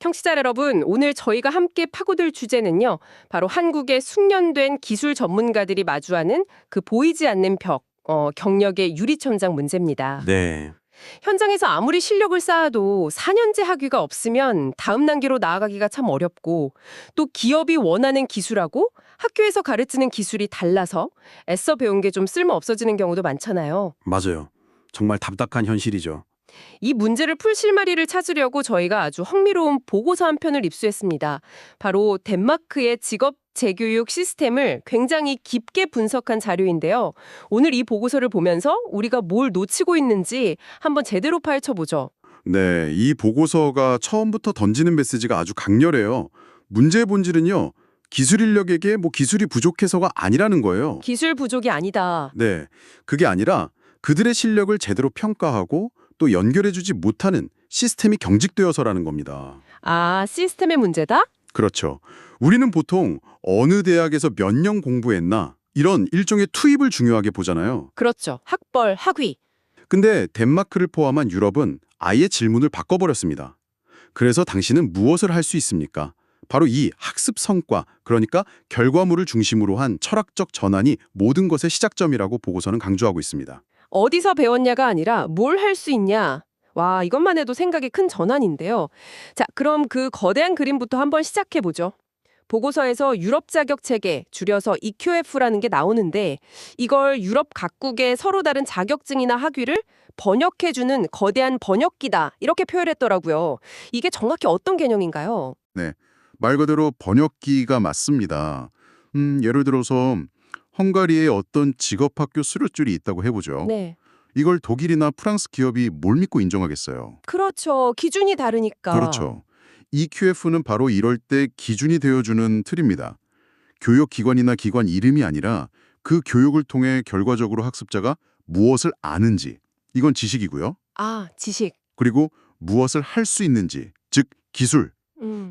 청취자 여러분, 오늘 저희가 함께 파고들 주제는요. 바로 한국의 숙련된 기술 전문가들이 마주하는 그 보이지 않는 벽, 경력의 유리천장 문제입니다. 네, 현장에서 아무리 실력을 쌓아도 4년제 학위가 없으면 다음 단계로 나아가기가 참 어렵고, 또 기업이 원하는 기술하고 학교에서 가르치는 기술이 달라서 애써 배운 게 좀 쓸모 없어지는 경우도 많잖아요. 맞아요. 정말 답답한 현실이죠. 이 문제를 풀 실마리를 찾으려고 저희가 아주 흥미로운 보고서 한 편을 입수했습니다. 바로 덴마크의 직업 재교육 시스템을 굉장히 깊게 분석한 자료인데요. 오늘 이 보고서를 보면서 우리가 뭘 놓치고 있는지 한번 제대로 파헤쳐보죠. 네, 이 보고서가 처음부터 던지는 메시지가 아주 강렬해요. 문제의 본질은요, 기술 인력에게 기술이 부족해서가 아니라는 거예요. 기술 부족이 아니다. 네, 그게 아니라 그들의 실력을 제대로 평가하고 또 연결해주지 못하는 시스템이 경직되어서라는 겁니다. 아, 시스템의 문제다? 그렇죠. 우리는 보통 어느 대학에서 몇 년 공부했나 이런 일종의 투입을 중요하게 보잖아요. 그렇죠. 학벌, 학위. 근데 덴마크를 포함한 유럽은 아예 질문을 바꿔버렸습니다. 그래서 당신은 무엇을 할 수 있습니까? 바로 이 학습 성과, 그러니까 결과물을 중심으로 한 철학적 전환이 모든 것의 시작점이라고 보고서는 강조하고 있습니다. 어디서 배웠냐가 아니라 뭘 할 수 있냐. 와, 이것만 해도 생각이 큰 전환인데요. 자, 그럼 그 거대한 그림부터 한번 시작해보죠. 보고서에서 유럽 자격 체계, 줄여서 EQF라는 게 나오는데 이걸 유럽 각국의 서로 다른 자격증이나 학위를 번역해주는 거대한 번역기다 이렇게 표현했더라고요. 이게 정확히 어떤 개념인가요? 네, 말 그대로 번역기가 맞습니다. 예를 들어서 헝가리에 어떤 직업학교 수료줄이 있다고 해보죠. 네. 이걸 독일이나 프랑스 기업이 뭘 믿고 인정하겠어요? 그렇죠. 기준이 다르니까. 그렇죠. EQF는 바로 이럴 때 기준이 되어주는 틀입니다. 교육기관이나 기관 이름이 아니라 그 교육을 통해 결과적으로 학습자가 무엇을 아는지, 이건 지식이고요. 아, 지식. 그리고 무엇을 할 수 있는지, 즉 기술.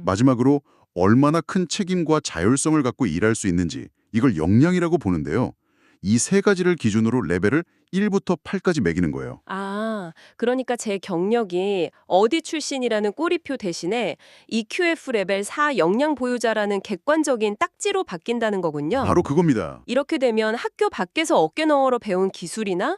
마지막으로 얼마나 큰 책임과 자율성을 갖고 일할 수 있는지, 이걸 역량이라고 보는데요. 이 세 가지를 기준으로 레벨을 1부터 8까지 매기는 거예요. 아, 그러니까 제 경력이 어디 출신이라는 꼬리표 대신에 EQF 레벨 4 역량 보유자라는 객관적인 딱지로 바뀐다는 거군요. 바로 그겁니다. 이렇게 되면 학교 밖에서 어깨너머로 배운 기술이나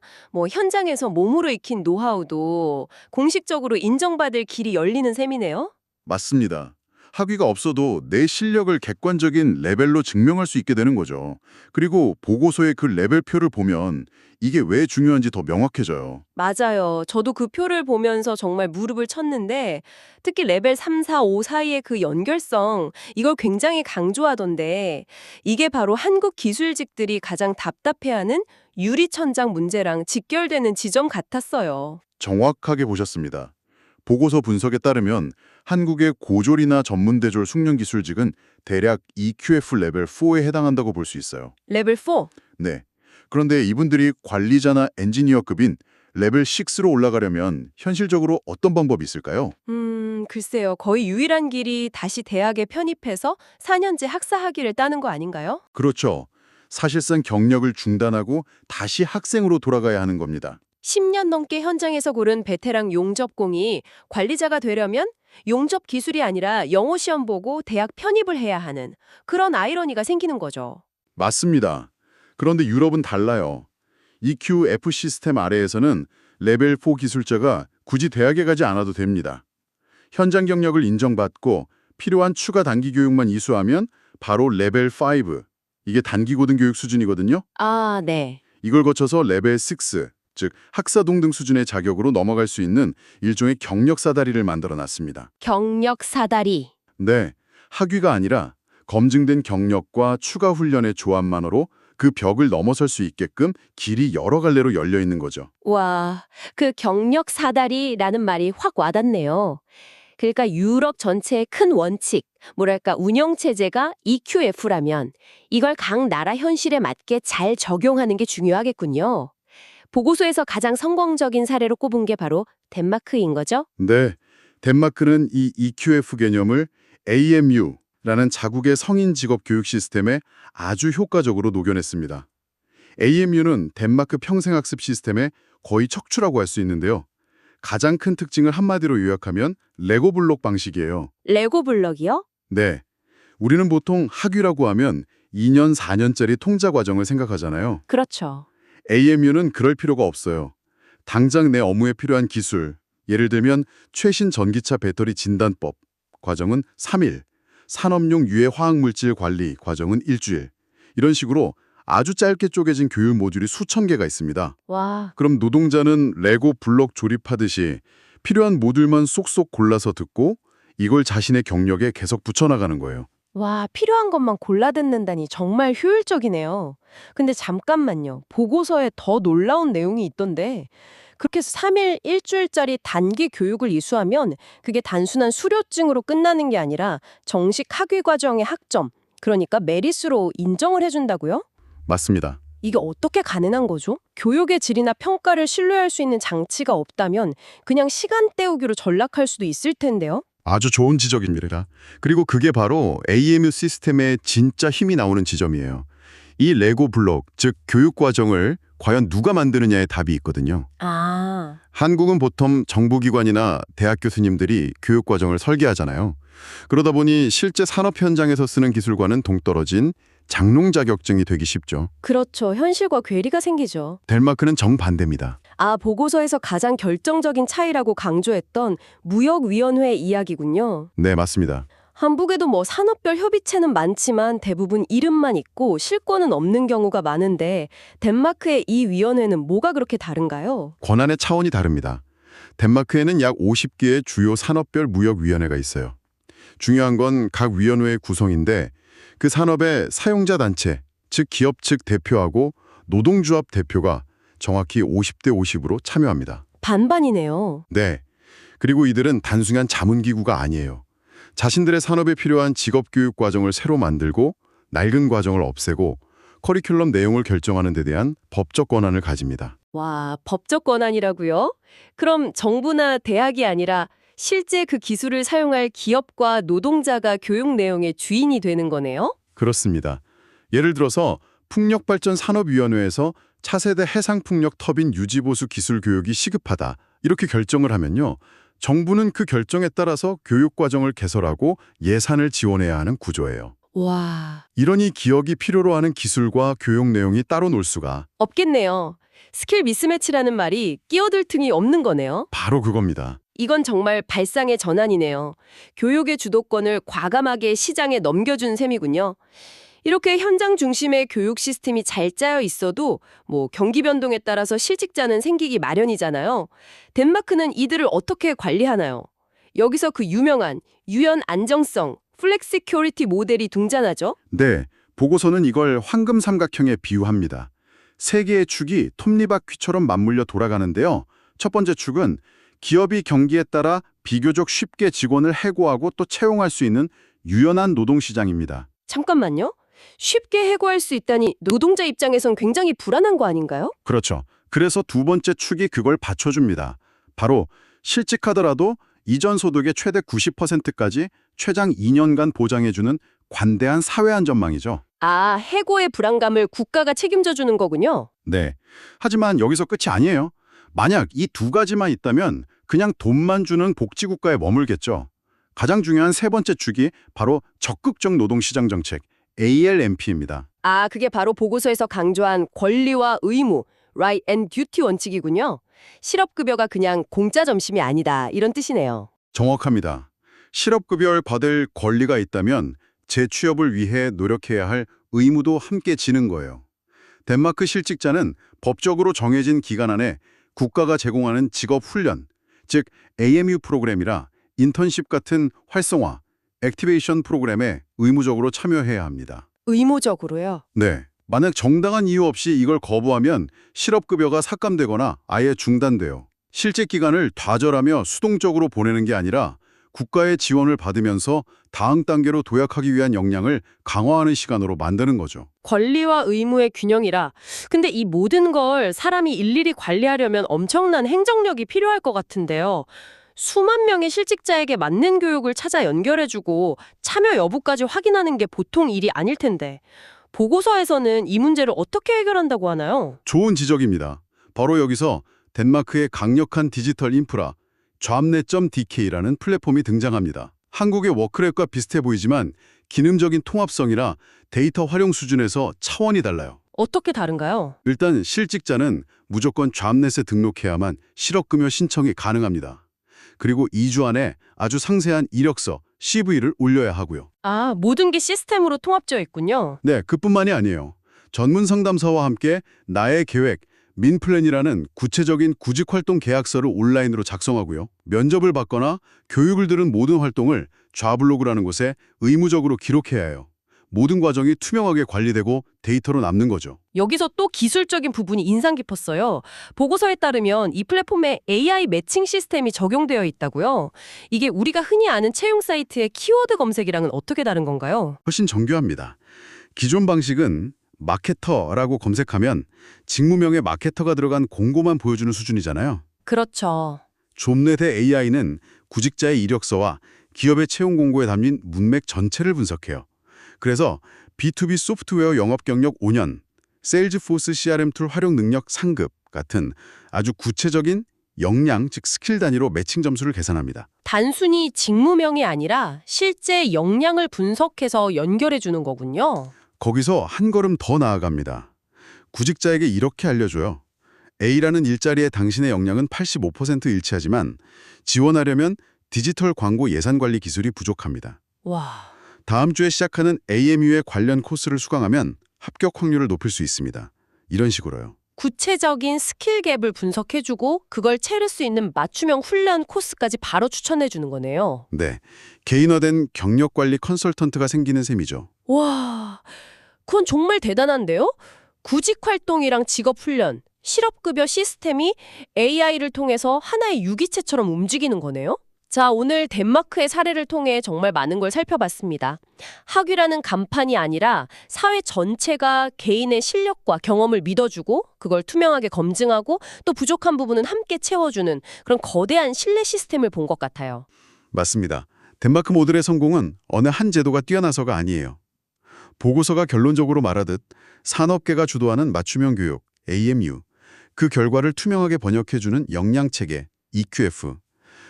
현장에서 몸으로 익힌 노하우도 공식적으로 인정받을 길이 열리는 셈이네요. 맞습니다. 학위가 없어도 내 실력을 객관적인 레벨로 증명할 수 있게 되는 거죠. 그리고 보고서의 그 레벨표를 보면 이게 왜 중요한지 더 명확해져요. 맞아요. 저도 그 표를 보면서 정말 무릎을 쳤는데 특히 레벨 3, 4, 5 사이의 그 연결성 이걸 굉장히 강조하던데 이게 바로 한국 기술직들이 가장 답답해하는 유리천장 문제랑 직결되는 지점 같았어요. 정확하게 보셨습니다. 보고서 분석에 따르면 한국의 고졸이나 전문대졸 숙련기술직은 대략 EQF 레벨 4에 해당한다고 볼 수 있어요. 레벨 4? 네. 그런데 이분들이 관리자나 엔지니어급인 레벨 6로 올라가려면 현실적으로 어떤 방법이 있을까요? 글쎄요. 거의 유일한 길이 다시 대학에 편입해서 4년제 학사 학위를 따는 거 아닌가요? 그렇죠. 사실상 경력을 중단하고 다시 학생으로 돌아가야 하는 겁니다. 10년 넘게 현장에서 고른 베테랑 용접공이 관리자가 되려면 용접 기술이 아니라 영어 시험 보고 대학 편입을 해야 하는 그런 아이러니가 생기는 거죠. 맞습니다. 그런데 유럽은 달라요. EQF 시스템 아래에서는 레벨 4 기술자가 굳이 대학에 가지 않아도 됩니다. 현장 경력을 인정받고 필요한 추가 단기 교육만 이수하면 바로 레벨 5, 이게 단기 고등교육 수준이거든요. 아, 네. 이걸 거쳐서 레벨 6, 즉 학사 동등 수준의 자격으로 넘어갈 수 있는 일종의 경력 사다리를 만들어 놨습니다. 경력 사다리. 네, 학위가 아니라 검증된 경력과 추가 훈련의 조합만으로 그 벽을 넘어설 수 있게끔 길이 여러 갈래로 열려 있는 거죠. 와, 그 경력 사다리라는 말이 확 와닿네요. 그러니까 유럽 전체의 큰 원칙, 뭐랄까 운영체제가 EQF라면 이걸 각 나라 현실에 맞게 잘 적용하는 게 중요하겠군요. 보고서에서 가장 성공적인 사례로 꼽은 게 바로 덴마크인 거죠? 네, 덴마크는 이 EQF 개념을 AMU라는 자국의 성인 직업 교육 시스템에 아주 효과적으로 녹여냈습니다. AMU는 덴마크 평생학습 시스템의 거의 척추라고 할 수 있는데요. 가장 큰 특징을 한마디로 요약하면 레고 블록 방식이에요. 레고 블럭이요? 네. 우리는 보통 학위라고 하면 2년, 4년짜리 통자 과정을 생각하잖아요. 그렇죠. AMU는 그럴 필요가 없어요. 당장 내 업무에 필요한 기술, 예를 들면 최신 전기차 배터리 진단법 과정은 3일, 산업용 유해 화학물질 관리 과정은 일주일. 이런 식으로 아주 짧게 쪼개진 교육 모듈이 수천 개가 있습니다. 와, 그럼 노동자는 레고 블록 조립하듯이 필요한 모듈만 쏙쏙 골라서 듣고 이걸 자신의 경력에 계속 붙여나가는 거예요. 와, 필요한 것만 골라 듣는다니 정말 효율적이네요. 근데 잠깐만요. 보고서에 더 놀라운 내용이 있던데 그렇게 해서 3일, 일주일짜리 단기 교육을 이수하면 그게 단순한 수료증으로 끝나는 게 아니라 정식 학위 과정의 학점, 그러니까 메리트로 인정을 해준다고요? 맞습니다. 이게 어떻게 가능한 거죠? 교육의 질이나 평가를 신뢰할 수 있는 장치가 없다면 그냥 시간 때우기로 전락할 수도 있을 텐데요. 아주 좋은 지적입니다. 그리고 그게 바로 AMU 시스템의 진짜 힘이 나오는 지점이에요. 이 레고 블록, 즉 교육 과정을 과연 누가 만드느냐에 답이 있거든요. 아, 한국은 보통 정부기관이나 대학 교수님들이 교육 과정을 설계하잖아요. 그러다 보니 실제 산업 현장에서 쓰는 기술과는 동떨어진 장롱 자격증이 되기 쉽죠. 그렇죠. 현실과 괴리가 생기죠. 덴마크는 정반대입니다. 아, 보고서에서 가장 결정적인 차이라고 강조했던 무역위원회 이야기군요. 네, 맞습니다. 한국에도 뭐 산업별 협의체는 많지만 대부분 이름만 있고 실권은 없는 경우가 많은데 덴마크의 이 위원회는 뭐가 그렇게 다른가요? 권한의 차원이 다릅니다. 덴마크에는 약 50개의 주요 산업별 무역위원회가 있어요. 중요한 건 각 위원회의 구성인데 그 산업의 사용자 단체, 즉 기업 측 대표하고 노동조합 대표가 정확히 50대 50으로 참여합니다. 반반이네요. 네. 그리고 이들은 단순한 자문기구가 아니에요. 자신들의 산업에 필요한 직업교육 과정을 새로 만들고 낡은 과정을 없애고 커리큘럼 내용을 결정하는 데 대한 법적 권한을 가집니다. 와, 법적 권한이라고요? 그럼 정부나 대학이 아니라 실제 그 기술을 사용할 기업과 노동자가 교육 내용의 주인이 되는 거네요? 그렇습니다. 예를 들어서 풍력발전산업위원회에서 차세대 해상풍력 터빈 유지보수 기술 교육이 시급하다 이렇게 결정을 하면요. 정부는 그 결정에 따라서 교육 과정을 개설하고 예산을 지원해야 하는 구조예요. 와, 이러니 기업이 필요로 하는 기술과 교육 내용이 따로 놀 수가 없겠네요. 스킬 미스매치라는 말이 끼어들 틈이 없는 거네요. 바로 그겁니다. 이건 정말 발상의 전환이네요. 교육의 주도권을 과감하게 시장에 넘겨준 셈이군요. 이렇게 현장 중심의 교육 시스템이 잘 짜여 있어도 뭐 경기 변동에 따라서 실직자는 생기기 마련이잖아요. 덴마크는 이들을 어떻게 관리하나요? 여기서 그 유명한 유연 안정성, 플렉시큐리티 모델이 등장하죠. 네, 보고서는 이걸 황금 삼각형에 비유합니다. 세 개의 축이 톱니바퀴처럼 맞물려 돌아가는데요. 첫 번째 축은 기업이 경기에 따라 비교적 쉽게 직원을 해고하고 또 채용할 수 있는 유연한 노동시장입니다. 잠깐만요. 쉽게 해고할 수 있다니 노동자 입장에선 굉장히 불안한 거 아닌가요? 그렇죠. 그래서 두 번째 축이 그걸 받쳐줍니다. 바로 실직하더라도 이전 소득의 최대 90%까지 최장 2년간 보장해주는 관대한 사회안전망이죠. 아, 해고의 불안감을 국가가 책임져 주는 거군요. 네. 하지만 여기서 끝이 아니에요. 만약 이 두 가지만 있다면 그냥 돈만 주는 복지국가에 머물겠죠. 가장 중요한 세 번째 축이 바로 적극적 노동시장 정책, ALMP입니다. 아, 그게 바로 보고서에서 강조한 권리와 의무, right and duty 원칙이군요. 실업급여가 그냥 공짜 점심이 아니다, 이런 뜻이네요. 정확합니다. 실업급여를 받을 권리가 있다면 재취업을 위해 노력해야 할 의무도 함께 지는 거예요. 덴마크 실직자는 법적으로 정해진 기간 안에 국가가 제공하는 직업훈련, 즉 AMU 프로그램이라 인턴십 같은 활성화, 액티베이션 프로그램에 의무적으로 참여해야 합니다. 의무적으로요? 네. 만약 정당한 이유 없이 이걸 거부하면 실업급여가 삭감되거나 아예 중단돼요. 실직 기간을 좌절하며 수동적으로 보내는 게 아니라 국가의 지원을 받으면서 다음 단계로 도약하기 위한 역량을 강화하는 시간으로 만드는 거죠. 권리와 의무의 균형이라. 근데 이 모든 걸 사람이 일일이 관리하려면 엄청난 행정력이 필요할 것 같은데요. 수만 명의 실직자에게 맞는 교육을 찾아 연결해주고 참여 여부까지 확인하는 게 보통 일이 아닐 텐데 보고서에서는 이 문제를 어떻게 해결한다고 하나요? 좋은 지적입니다. 바로 여기서 덴마크의 강력한 디지털 인프라 잡넷.dk라는 플랫폼이 등장합니다. 한국의 워크랩과 비슷해 보이지만 기능적인 통합성이나 데이터 활용 수준에서 차원이 달라요. 어떻게 다른가요? 일단 실직자는 무조건 잡넷에 등록해야만 실업급여 신청이 가능합니다. 그리고 2주 안에 아주 상세한 이력서, CV를 올려야 하고요. 아, 모든 게 시스템으로 통합되어 있군요. 네, 그뿐만이 아니에요. 전문 상담사와 함께 나의 계획, 민플랜이라는 구체적인 구직활동 계약서를 온라인으로 작성하고요. 면접을 받거나 교육을 들은 모든 활동을 좌블로그라는 곳에 의무적으로 기록해야 해요. 모든 과정이 투명하게 관리되고 데이터로 남는 거죠. 여기서 또 기술적인 부분이 인상 깊었어요. 보고서에 따르면 이 플랫폼에 AI 매칭 시스템이 적용되어 있다고요. 이게 우리가 흔히 아는 채용 사이트의 키워드 검색이랑은 어떻게 다른 건가요? 훨씬 정교합니다. 기존 방식은 마케터라고 검색하면 직무명에 마케터가 들어간 공고만 보여주는 수준이잖아요. 그렇죠. 좀넷의 AI는 구직자의 이력서와 기업의 채용 공고에 담긴 문맥 전체를 분석해요. 그래서 B2B 소프트웨어 영업 경력 5년, 세일즈포스 CRM 툴 활용 능력 상급 같은 아주 구체적인 역량, 즉 스킬 단위로 매칭 점수를 계산합니다. 단순히 직무명이 아니라 실제 역량을 분석해서 연결해 주는 거군요. 거기서 한 걸음 더 나아갑니다. 구직자에게 이렇게 알려줘요. A라는 일자리에 당신의 역량은 85% 일치하지만 지원하려면 디지털 광고 예산 관리 기술이 부족합니다. 와, 다음 주에 시작하는 AMU의 관련 코스를 수강하면 합격 확률을 높일 수 있습니다. 이런 식으로요. 구체적인 스킬 갭을 분석해주고 그걸 채울 수 있는 맞춤형 훈련 코스까지 바로 추천해 주는 거네요. 네, 개인화된 경력관리 컨설턴트가 생기는 셈이죠. 와, 그건 정말 대단한데요? 구직 활동이랑 직업 훈련, 실업급여 시스템이 AI를 통해서 하나의 유기체처럼 움직이는 거네요? 자, 오늘 덴마크의 사례를 통해 정말 많은 걸 살펴봤습니다. 학위라는 간판이 아니라 사회 전체가 개인의 실력과 경험을 믿어주고 그걸 투명하게 검증하고 또 부족한 부분은 함께 채워주는 그런 거대한 신뢰 시스템을 본 것 같아요. 맞습니다. 덴마크 모델의 성공은 어느 한 제도가 뛰어나서가 아니에요. 보고서가 결론적으로 말하듯 산업계가 주도하는 맞춤형 교육, AMU, 그 결과를 투명하게 번역해주는 역량체계, EQF,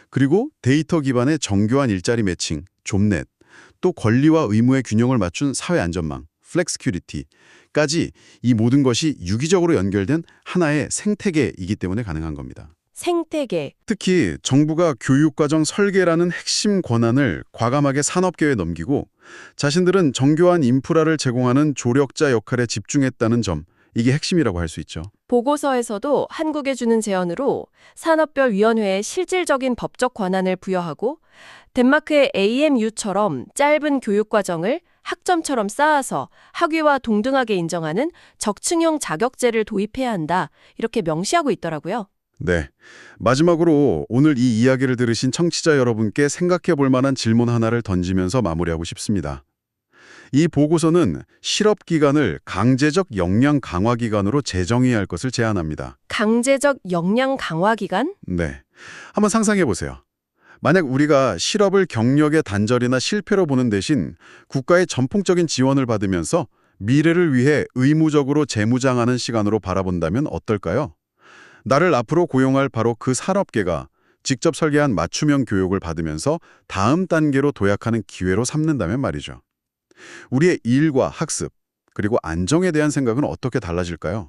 그리고 데이터 기반의 정교한 일자리 매칭, 좀넷, 또 권리와 의무의 균형을 맞춘 사회 안전망, 플렉스큐리티까지 이 모든 것이 유기적으로 연결된 하나의 생태계이기 때문에 가능한 겁니다. 생태계. 특히 정부가 교육과정 설계라는 핵심 권한을 과감하게 산업계에 넘기고 자신들은 정교한 인프라를 제공하는 조력자 역할에 집중했다는 점, 이게 핵심이라고 할 수 있죠. 보고서에서도 한국에 주는 제언으로 산업별 위원회에 실질적인 법적 권한을 부여하고 덴마크의 AMU처럼 짧은 교육과정을 학점처럼 쌓아서 학위와 동등하게 인정하는 적층형 자격제를 도입해야 한다. 이렇게 명시하고 있더라고요. 네. 마지막으로 오늘 이 이야기를 들으신 청취자 여러분께 생각해 볼 만한 질문 하나를 던지면서 마무리하고 싶습니다. 이 보고서는 실업기간을 강제적 역량 강화 기간으로 재정의할 것을 제안합니다. 강제적 역량 강화 기간? 네. 한번 상상해 보세요. 만약 우리가 실업을 경력의 단절이나 실패로 보는 대신 국가의 전폭적인 지원을 받으면서 미래를 위해 의무적으로 재무장하는 시간으로 바라본다면 어떨까요? 나를 앞으로 고용할 바로 그 산업계가 직접 설계한 맞춤형 교육을 받으면서 다음 단계로 도약하는 기회로 삼는다면 말이죠. 우리의 일과 학습, 그리고 안정에 대한 생각은 어떻게 달라질까요?